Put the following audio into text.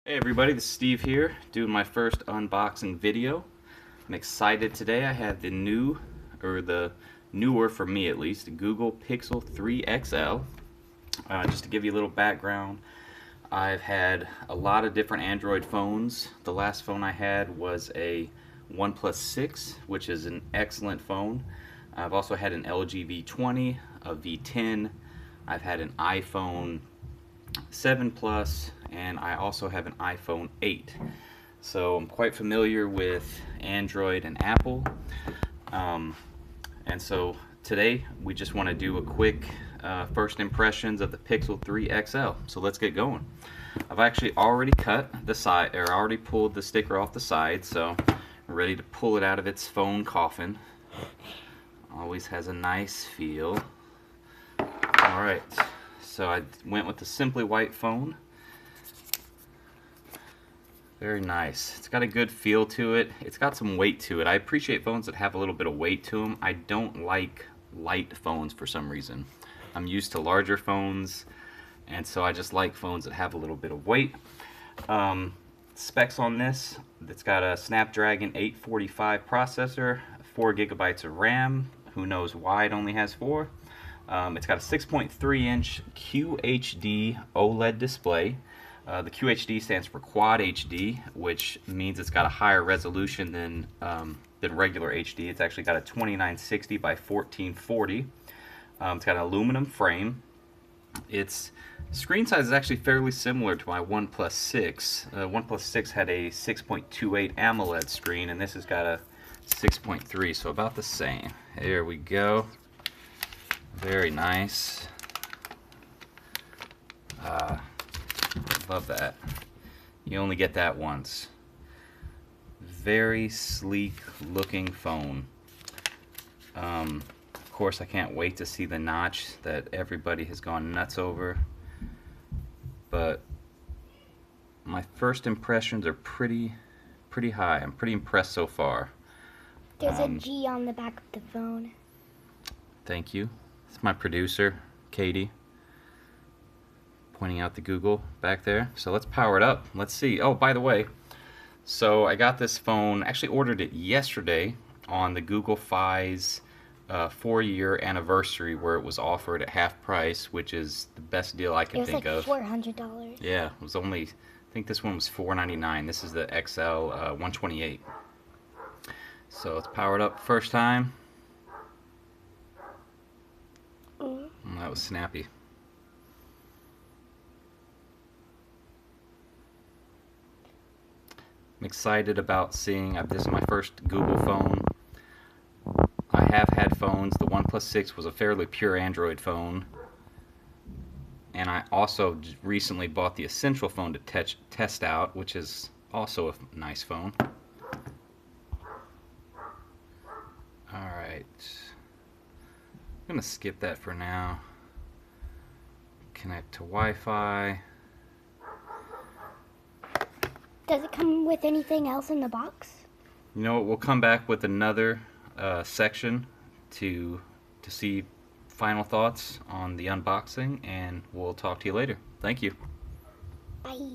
Hey everybody, this is Steve here, doing my first unboxing video. I'm excited today. I have the newer for me at least, Google Pixel 3 XL. Just to give you a little background, I've had a lot of different Android phones. The last phone I had was a OnePlus 6, which is an excellent phone. I've also had an LG V20, a V10. I've had an iPhone 7 Plus, and I also have an iPhone 8. So I'm quite familiar with Android and Apple. And so today we just want to do a quick first impressions of the Pixel 3 XL. So let's get going. I've actually already cut the side, or already pulled the sticker off the side, so I'm ready to pull it out of its phone coffin. Always has a nice feel. Alright, so I went with the Simply White phone. Very nice. It's got a good feel to it. It's got some weight to it. I appreciate phones that have a little bit of weight to them. I don't like light phones for some reason. I'm used to larger phones, and so I just like phones that have a little bit of weight. Specs on this: it's got a Snapdragon 845 processor, 4 gigabytes of RAM. Who knows why it only has 4? It's got a 6.3-inch QHD OLED display. The QHD stands for Quad HD, which means it's got a higher resolution than regular HD. It's actually got a 2960 by 1440. It's got an aluminum frame. Its screen size is actually fairly similar to my OnePlus 6. OnePlus 6 had a 6.28 AMOLED screen, and this has got a 6.3, so about the same. There we go. Very nice. Love that. You only get that once. Very sleek looking phone. Of course, I can't wait to see the notch that everybody has gone nuts over. But my first impressions are pretty high. I'm pretty impressed so far. There's a G on the back of the phone. Thank you. It's my producer, Katie, pointing out the Google back there. So let's power it up. Let's see. Oh, by the way, so I got this phone, actually ordered it yesterday on the Google Fi's 4-year anniversary, where it was offered at half price, which is the best deal I can think of. It was like $400. Yeah, it was only, I think this one was $499. This is the XL 128. So let's power it up first time. That was snappy. I'm excited about seeing, this is my first Google phone. I have had phones. The OnePlus 6 was a fairly pure Android phone. And I also recently bought the Essential phone to test out, which is also a nice phone. Alright. I'm going to skip that for now. Connect to Wi-Fi. Does it come with anything else in the box? You know what, we'll come back with another section to see final thoughts on the unboxing, and we'll talk to you later. Thank you. Bye.